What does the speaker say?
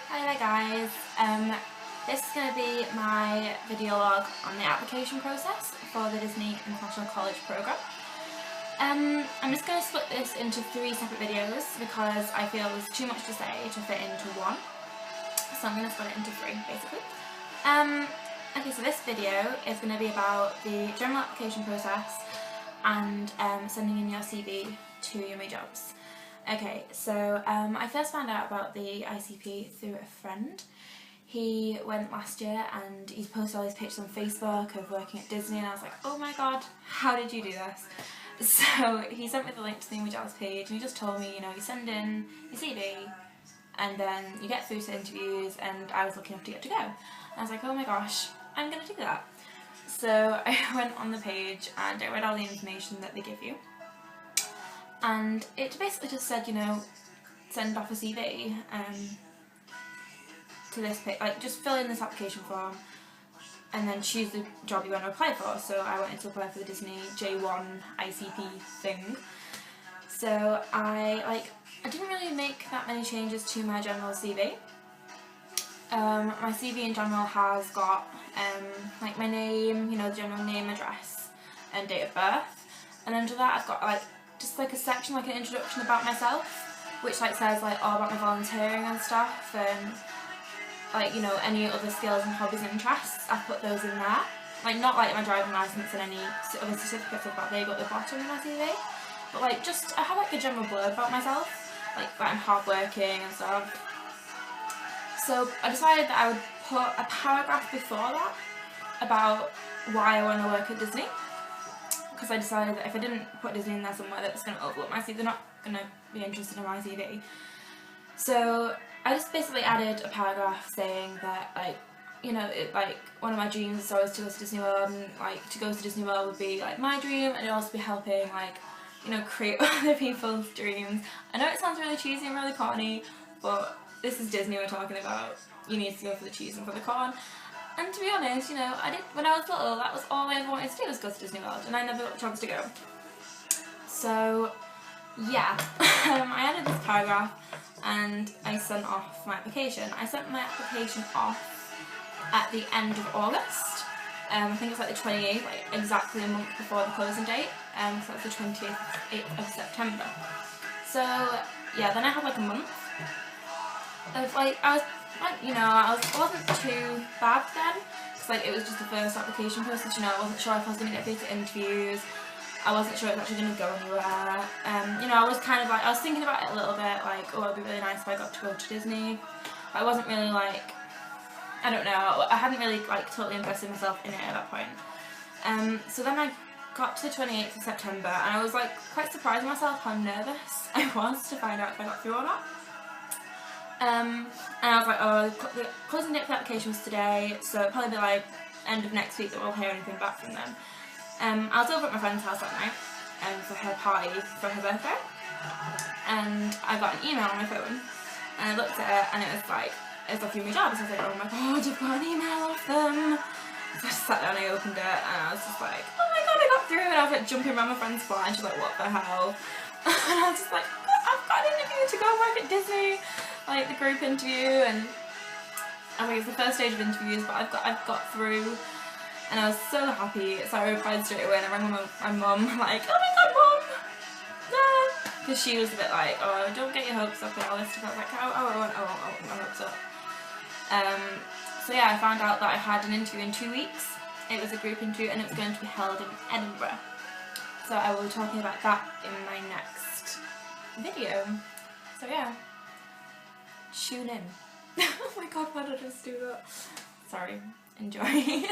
Hi there guys, this is going to be my video log on the application process for the Disney International College Programme. I'm just going to split this into 3 separate videos because I feel there's too much to say to fit into one, so I'm going to split it into 3 basically. Okay, so this video is going to be about the general application process and sending in your CV to uni jobs. Okay, so I first found out about the ICP through a friend. He went last year and he posted all these pictures on Facebook of working at Disney, and I was like, oh my god, how did you do this? So he sent me the link to the jobs page and he just told me, you know, you send in your CV and then you get through to interviews, and I was lucky enough to get to go. And I was like, oh my gosh, I'm going to do that. So I went on the page and I read all the information that they give you. And it basically just said, you know, send off a CV to this page, like just fill in this application form and then choose the job you want to apply for. So I wanted to apply for the Disney J1 ICP thing. So I didn't really make that many changes to my general CV. My CV in general has got like my name, you know, the general name, address and date of birth, and under that I've got just like a section, like an introduction about myself, which like says like all about my volunteering and stuff, and like, you know, any other skills and hobbies and interests. I've put those in there, like not like my driving license and any other certificates I've got, they go at the bottom of my CV, but like just I have like a general blurb about myself, like that I'm hardworking and stuff. So I decided that I would put a paragraph before that about why I want to work at Disney, because I decided that if I didn't put Disney in there somewhere, that it's going to overlook my CV. They're not going to be interested in my CV. So I just basically added a paragraph saying that, like, you know, one of my dreams is always to go to Disney World, and like to go to Disney World would be like my dream, and it'd also be helping, like, you know, create other people's dreams. I know it sounds really cheesy and really corny, but this is Disney we're talking about. You need to go for the cheese and for the corn. And to be honest, you know, when I was little, that was all I ever wanted to do, was go to Disney World, and I never got the chance to go. So, yeah, I added this paragraph and I sent off my application. I sent my application off at the end of August. I think it's like the 28th, like exactly a month before the closing date, so that's the 28th of September. So, yeah, then I had like a month of I wasn't too bad then, because like it was just the first application process, you know. I wasn't sure if I was going to get through to interviews, I wasn't sure it was actually going to go anywhere, you know, I was kind of like, I was thinking about it a little bit, like, oh, it'd be really nice if I got to go to Disney, but I wasn't really like, I don't know, I hadn't really like totally invested myself in it at that point. So then I got to the 28th of September and I was like quite surprised myself how nervous I was to find out if I got through or not. And I was like, oh, the closing date for the application was today, so it'll probably be like end of next week that we'll hear anything back from them. I was over at my friend's house that night for her party for her birthday, and I got an email on my phone, and I looked at it and it was like uni jobs. I was like, oh my god, I've got an email off them. So I just sat down and I opened it and I was just like, oh my god, I got through, and I was like jumping around my friend's flat and she's like, what the hell? And I was just like, I've got an interview to go work at Disney, like the group interview, and I think it's the first stage of interviews, but I've got through, and I was so happy. So I replied straight away and I rang my mum like, oh my god, mum, no, because she was a bit like, oh, don't get your hopes up and all this stuff. I was like, I won't get my hopes up. So yeah, I found out that I had an interview in 2 weeks. It was a group interview and it was going to be held in Edinburgh. So I will be talking about that in my next video. So yeah, tune in. Oh my god, why did I just do that? Sorry, enjoy.